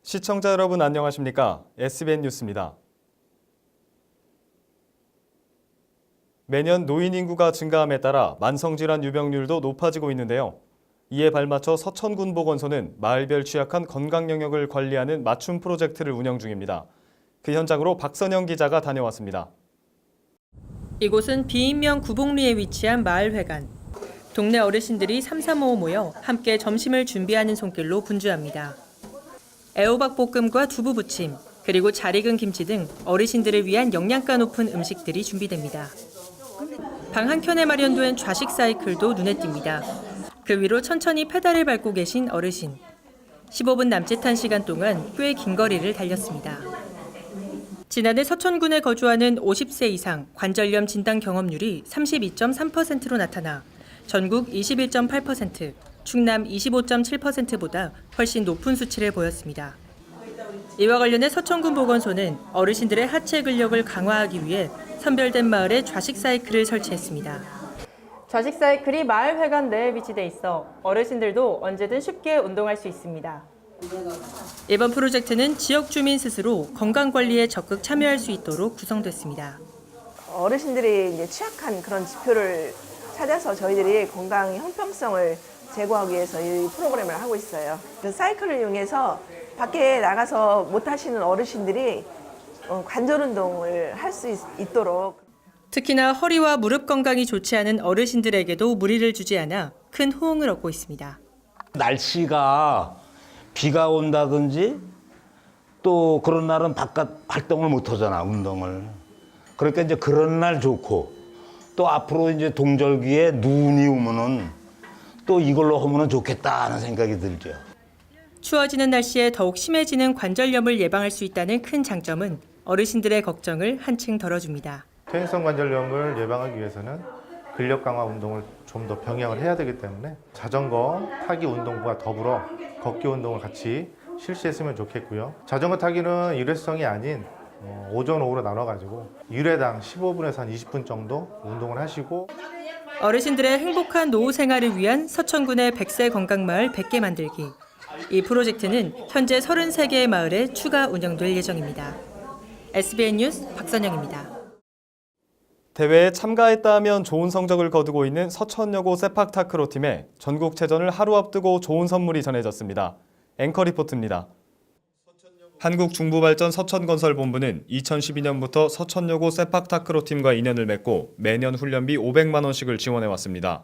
시청자 여러분 안녕하십니까? SBN 뉴스입니다. 매년 노인 인구가 증가함에 따라 만성질환 유병률도 높아지고 있는데요. 이에 발맞춰 서천군보건소는 마을별 취약한 건강 영역을 관리하는 맞춤 프로젝트를 운영 중입니다. 그 현장으로 박선영 기자가 다녀왔습니다. 이곳은 비인명 구봉리에 위치한 마을회관. 동네 어르신들이 삼삼오오 모여 함께 점심을 준비하는 손길로 분주합니다. 애호박볶음과 두부부침, 그리고 잘 익은 김치 등 어르신들을 위한 영양가 높은 음식들이 준비됩니다. 방 한켠에 마련된 좌식 사이클도 눈에 띕니다. 그 위로 천천히 페달을 밟고 계신 어르신. 15분 남짓한 시간 동안 꽤 긴 거리를 달렸습니다. 지난해 서천군에 거주하는 50세 이상 관절염 진단 경험률이 32.3%로 나타나 전국 21.8%, 충남 25.7%보다 훨씬 높은 수치를 보였습니다. 이와 관련해 서천군 보건소는 어르신들의 하체 근력을 강화하기 위해 선별된 마을에 좌식 사이클을 설치했습니다. 좌식 사이클이 마을 회관 내에 위치돼 있어 어르신들도 언제든 쉽게 운동할 수 있습니다. 이번 프로젝트는 지역 주민 스스로 건강 관리에 적극 참여할 수 있도록 구성됐습니다. 어르신들이 이제 취약한 그런 지표를 찾아서 저희들이 건강 형평성을 제고하기 위해서 이 프로그램을 하고 있어요. 그 사이클을 이용해서 밖에 나가서 못 하시는 어르신들이 관절 운동을 할 수 있도록. 특히나 허리와 무릎 건강이 좋지 않은 어르신들에게도 무리를 주지 않아 큰 호응을 얻고 있습니다. 날씨가 비가 온다든지 또 그런 날은 바깥 활동을 못 하잖아, 운동을. 그러니까 이제 그런 날 좋고 또 앞으로 이제 동절기에 눈이 오면은 또 이걸로 하면 좋겠다 하는 생각이 들죠. 추워지는 날씨에 더욱 심해지는 관절염을 예방할 수 있다는 큰 장점은 어르신들의 걱정을 한층 덜어줍니다. 퇴행성 관절염을 예방하기 위해서는 근력 강화 운동을 좀 더 병행을 해야 되기 때문에 자전거 타기 운동과 더불어 걷기 운동을 같이 실시했으면 좋겠고요. 자전거 타기는 일회성이 아닌 오전, 오후로 나눠가지고 1회당 15분에서 한 20분 정도 운동을 하시고 어르신들의 행복한 노후 생활을 위한 서천군의 100세 건강마을 100개 만들기. 이 프로젝트는 현재 33개의 마을에 추가 운영될 예정입니다. SBN 뉴스 박선영입니다. 대회에 참가했다 하면 좋은 성적을 거두고 있는 서천여고 세팍타크로 팀에 전국체전을 하루 앞두고 좋은 선물이 전해졌습니다. 앵커 리포트입니다. 한국중부발전 서천건설본부는 2012년부터 서천여고 세팍타크로 팀과 인연을 맺고 매년 훈련비 500만 원씩을 지원해왔습니다.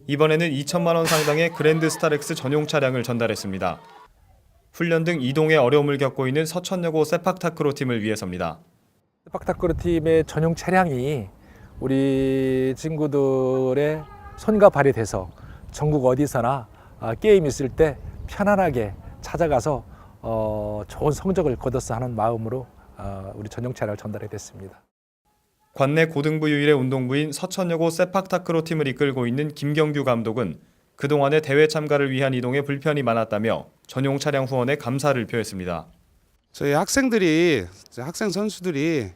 이번에는 2천만 원 상당의 그랜드 스타렉스 전용 차량을 전달했습니다. 훈련 등 이동에 어려움을 겪고 있는 서천여고 세팍타크로 팀을 위해서입니다. 세팍타크로 팀의 전용 차량이 우리 친구들의 손과 발이 돼서 전국 어디서나 게임 있을 때 편안하게 찾아가서 좋은 성적을 거뒀어 하는 마음으로 우리 전용 차량을 전달해 됐습니다. 관내 고등부 유일의 운동부인 서천여고 세팍타크로 팀을 이끌고 있는 김경규 감독은 그동안의 대회 참가를 위한 이동에 불편이 많았다며 전용 차량 후원에 감사를 표했습니다. 저희 학생 선수들이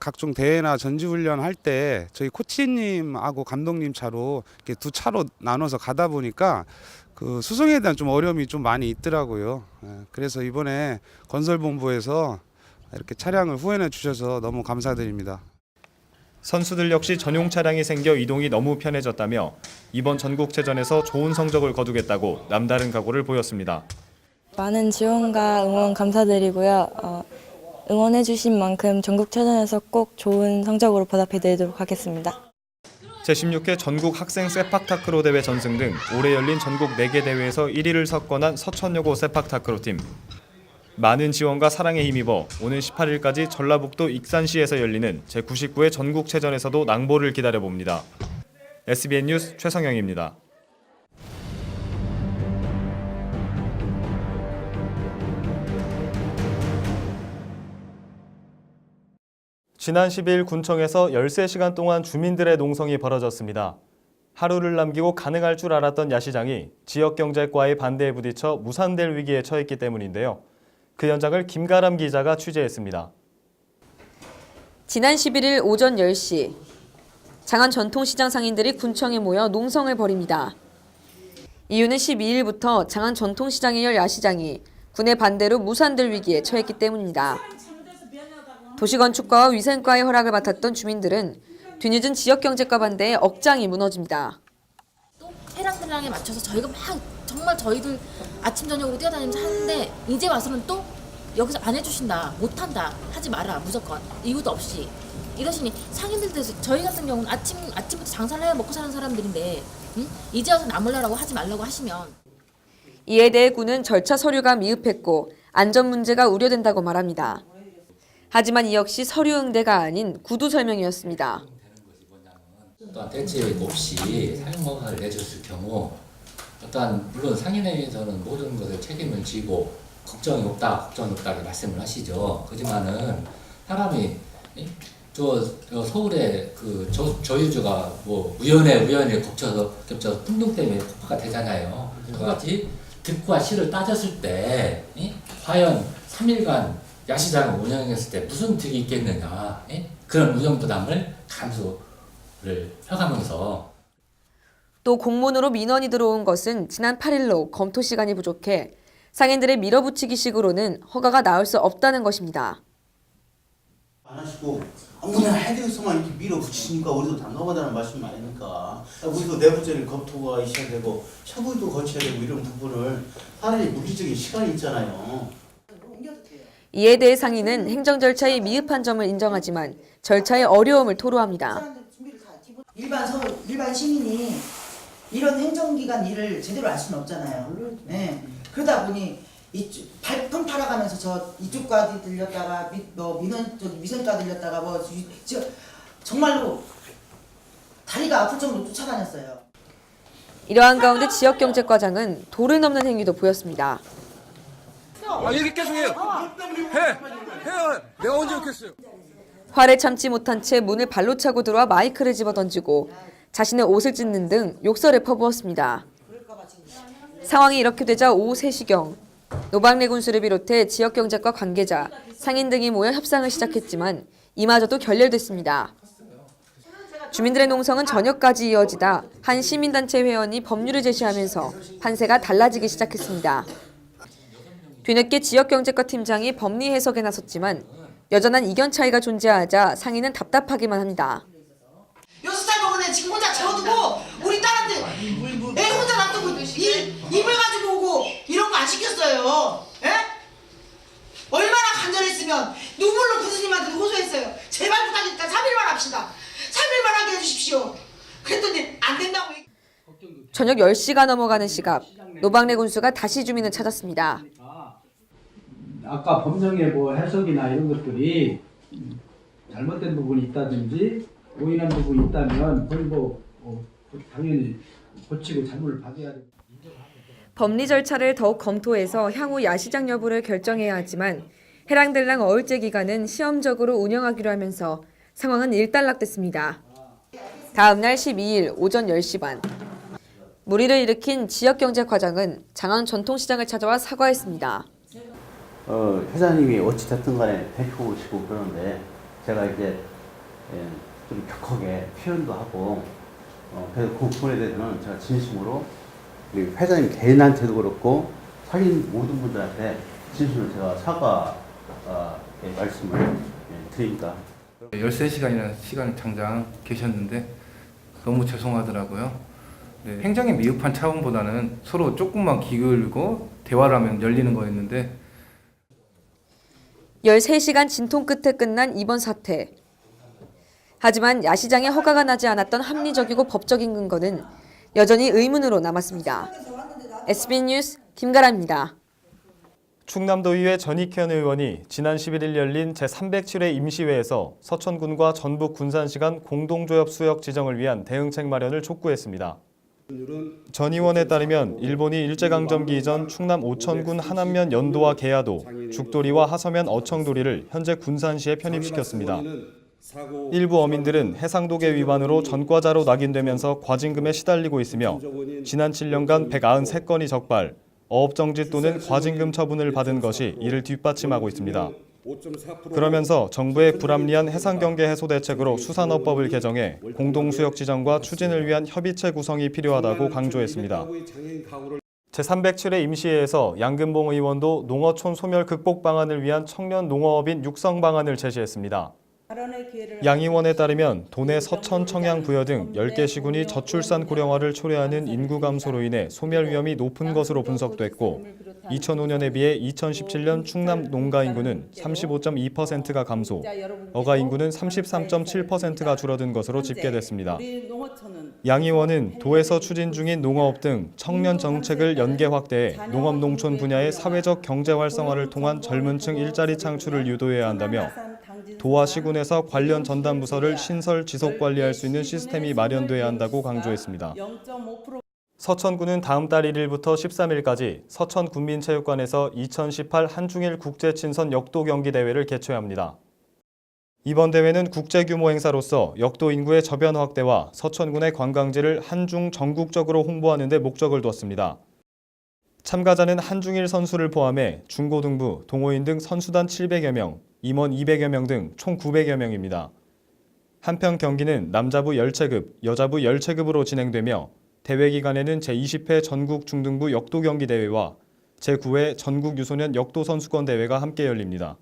각종 대회나 전지훈련 할 때 저희 코치님하고 감독님 차로 이렇게 두 차로 나눠서 가다 보니까 그 수송에 대한 좀 어려움이 좀 많이 있더라고요. 그래서 이번에 건설본부에서 이렇게 차량을 후원해 주셔서 너무 감사드립니다. 선수들 역시 전용 차량이 생겨 이동이 너무 편해졌다며 이번 전국체전에서 좋은 성적을 거두겠다고 남다른 각오를 보였습니다. 많은 지원과 응원 감사드리고요. 응원해 주신 만큼 전국체전에서 꼭 좋은 성적으로 보답해드리도록 하겠습니다. 제16회 전국 학생 세팍타크로 대회 전승 등 올해 열린 전국 4개 대회에서 1위를 석권한 서천여고 세팍타크로 팀. 많은 지원과 사랑에 힘입어 오는 18일까지 전라북도 익산시에서 열리는 제99회 전국체전에서도 낭보를 기다려봅니다. SBN 뉴스 최성영입니다. 지난 10일 군청에서 13시간 동안 주민들의 농성이 벌어졌습니다. 하루를 남기고 가능할 줄 알았던 야시장이 지역경제과의 반대에 부딪혀 무산될 위기에 처했기 때문인데요. 그 현장을 김가람 기자가 취재했습니다. 지난 11일 오전 10시 장안 전통시장 상인들이 군청에 모여 농성을 벌입니다. 이유는 12일부터 장안 전통시장에 열 야시장이 군의 반대로 무산될 위기에 처했기 때문입니다. 도시건축과와 위생과의 허락을 맡았던 주민들은 뒤늦은 지역경제과 반대에 억장이 무너집니다. 또 해랑들랑에 맞춰서 저희가 막 정말 저희들 아침 저녁으로 뛰어다니면서 하는데 이제 와서는 또 여기서 안 해주신다, 못한다, 하지 마라 무조건 이유도 없이 이러시니 상인들도 저희 같은 경우는 아침부터 장사를 해야 먹고 사는 사람들인데 이제 와서 나몰라라고 하지 말라고 하시면. 이에 대해 군은 절차 서류가 미흡했고 안전 문제가 우려된다고 말합니다. 하지만 이 역시 서류 응대가 아닌 구두 설명이었습니다. 어떠한 대책 없이 사용 허가를 내줬을 경우 물론 상인회에서는 모든 것을 책임을 지고 걱정이 없다 이렇게 말씀을 하시죠. 하지만은 사람이 서울에 저유주가 우연에 겹쳐서 풍동 때문에 폭파가 되잖아요. 그같이 득과 실을 따졌을 때 과연 3일간 야시장을 운영했을 때 무슨 득이 있겠느냐, 그런 운영 부담을 감수를 해가면서. 또 공문으로 민원이 들어온 것은 지난 8일로 검토 시간이 부족해 상인들의 밀어붙이기식으로는 허가가 나올 수 없다는 것입니다. 안 하시고 아무나 해대에서만 이렇게 밀어붙이니까 우리도 난감하다는 말씀 아닙니까? 우리도 내부적인 검토가 있어야 되고 협의도 거쳐야 되고 이런 부분을 하나의 물리적인 시간이 있잖아요. 이에 대해 상인은 행정 절차의 미흡한 점을 인정하지만 절차의 어려움을 토로합니다. 일반 시민이 이런 행정기관 일을 제대로 알 수는 없잖아요. 네. 그러다 보니 발품 팔아가면서 이쪽까지 들렸다가 위생과 들렸다가 정말로 다리가 아플 정도로 쫓아다녔어요. 이러한 가운데 지역경제과장은 도를 넘는 행위도 보였습니다. 얘기 계속 해요. 해요. 내가 언제 욕했어요? 화를 참지 못한 채 문을 발로 차고 들어와 마이크를 집어던지고 자신의 옷을 찢는 등 욕설을 퍼부었습니다. 상황이 이렇게 되자 오후 3시경 노방래 군수를 비롯해 지역경제과 관계자, 상인 등이 모여 협상을 시작했지만 이마저도 결렬됐습니다. 주민들의 농성은 저녁까지 이어지다 한 시민단체 회원이 법률을 제시하면서 판세가 달라지기 시작했습니다. 뒤늦게 지역경제과 팀장이 법리 해석에 나섰지만 여전한 이견 차이가 존재하자 상인은 답답하기만 합니다. 6살 먹은 애 지금 혼자 재워두고 우리 딸한테 애 혼자 놔두고 입을 가지고 오고 이런 거 안 시켰어요. 에? 얼마나 간절했으면 눈물로 교수님한테 호소했어요. 제발 부탁이니까 3일만 합시다. 3일만 하게 해주십시오. 그랬더니 안 된다고. 저녁 10시가 넘어가는 시각 노방래 군수가 다시 주민을 찾았습니다. 아까 법령의 해석이나 이런 것들이 잘못된 부분이 있다든지 오인한 부분이 있다면 그건 당연히 고치고 잘못을 받아야 됩니다. 법리 절차를 더욱 검토해서 향후 야시장 여부를 결정해야 하지만 해랑들랑 어울제 기간은 시험적으로 운영하기로 하면서 상황은 일단락됐습니다. 다음 날 12일 오전 10시 반 물의를 일으킨 지역경제과장은 장안 전통시장을 찾아와 사과했습니다. 회장님이 어찌됐든 간에 대표시고 그러는데 제가 이제 좀 격하게 표현도 하고 그래서 그 부분에 대해서는 제가 진심으로 우리 회장님 개인한테도 그렇고 상인 모든 분들한테 진심으로 제가 사과 말씀을 드립니다. 13시간이나 시간 장장 계셨는데 너무 죄송하더라고요. 네, 행정의 미흡한 차원보다는 서로 조금만 기울이고 대화를 하면 열리는 거였는데 13시간 진통 끝에 끝난 이번 사태. 하지만 야시장에 허가가 나지 않았던 합리적이고 법적인 근거는 여전히 의문으로 남았습니다. SB 뉴스 김가라입니다. 충남도의회 전익현 의원이 지난 11일 열린 제307회 임시회에서 서천군과 전북 군산시간 공동조업 수역 지정을 위한 대응책 마련을 촉구했습니다. 전 의원에 따르면 일본이 일제강점기 이전 충남 오천군 하남면 연도와 계야도, 죽도리와 하서면 어청도리를 현재 군산시에 편입시켰습니다. 일부 어민들은 해상도계 위반으로 전과자로 낙인되면서 과징금에 시달리고 있으며 지난 7년간 193건이 적발, 어업정지 또는 과징금 처분을 받은 것이 이를 뒷받침하고 있습니다. 그러면서 정부의 불합리한 해상경계 해소 대책으로 수산업법을 개정해 공동수역 지정과 추진을 위한 협의체 구성이 필요하다고 강조했습니다. 제307회 임시회에서 양근봉 의원도 농어촌 소멸 극복 방안을 위한 청년 농어업인 육성 방안을 제시했습니다. 양 의원에 따르면 도내 서천, 청양, 부여 등 10개 시군이 저출산 고령화를 초래하는 인구 감소로 인해 소멸 위험이 높은 것으로 분석됐고 2005년에 비해 2017년 충남 농가 인구는 35.2%가 감소, 어가 인구는 33.7%가 줄어든 것으로 집계됐습니다. 양 의원은 도에서 추진 중인 농어업 등 청년 정책을 연계 확대해 농업 농촌 분야의 사회적 경제 활성화를 통한 젊은층 일자리 창출을 유도해야 한다며 도와 시군에서 관련 전담 부서를 신설 지속 관리할 수 있는 시스템이 마련돼야 한다고 강조했습니다. 서천군은 다음 달 1일부터 13일까지 서천군민체육관에서 2018 한중일 국제친선 역도 경기 대회를 개최합니다. 이번 대회는 국제 규모 행사로서 역도 인구의 저변 확대와 서천군의 관광지를 한중 전국적으로 홍보하는 데 목적을 두었습니다. 참가자는 한중일 선수를 포함해 중고등부, 동호인 등 선수단 700여 명, 임원 200여 명 등 총 900여 명입니다. 한편 경기는 남자부 10체급, 여자부 10체급으로 진행되며 대회 기간에는 제20회 전국 중등부 역도 경기 대회와 제9회 전국 유소년 역도 선수권 대회가 함께 열립니다.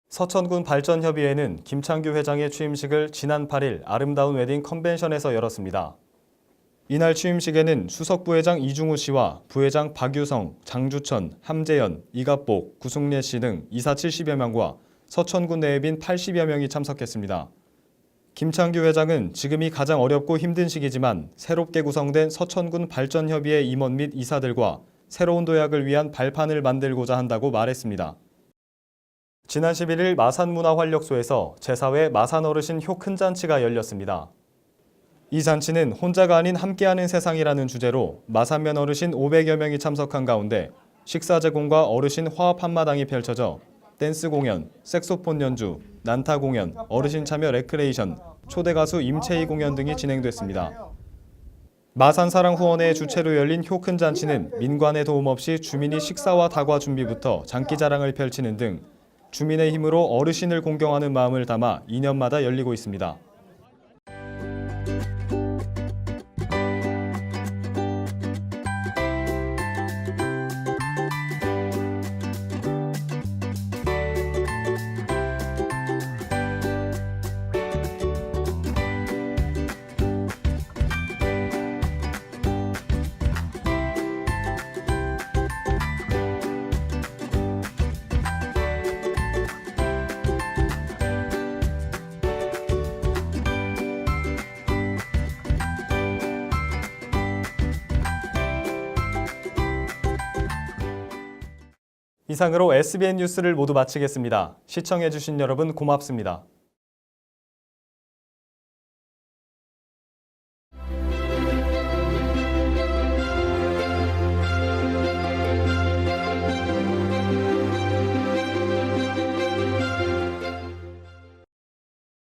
서천군 발전협의회는 김창규 회장의 취임식을 지난 8일 아름다운 웨딩 컨벤션에서 열었습니다. 이날 취임식에는 수석 부회장 이중우 씨와 부회장 박유성, 장주천, 함재현, 이갑복, 구승례 씨 등 이사 70여 명과 서천군 내외빈 80여 명이 참석했습니다. 김창규 회장은 지금이 가장 어렵고 힘든 시기지만 새롭게 구성된 서천군 발전협의회 임원 및 이사들과 새로운 도약을 위한 발판을 만들고자 한다고 말했습니다. 지난 11일 마산문화활력소에서 제4회 마산어르신 효 큰잔치가 열렸습니다. 이 잔치는 혼자가 아닌 함께하는 세상이라는 주제로 마산면 어르신 500여 명이 참석한 가운데 식사 제공과 어르신 화합 한마당이 펼쳐져 댄스 공연, 색소폰 연주, 난타 공연, 어르신 참여 레크레이션, 초대 가수 임채희 공연 등이 진행됐습니다. 마산사랑 후원회 주최로 열린 효 큰 잔치는 민관의 도움 없이 주민이 식사와 다과 준비부터 장기자랑을 펼치는 등 주민의 힘으로 어르신을 공경하는 마음을 담아 2년마다 열리고 있습니다. 이상으로 SBN 뉴스를 모두 마치겠습니다. 시청해주신 여러분 고맙습니다.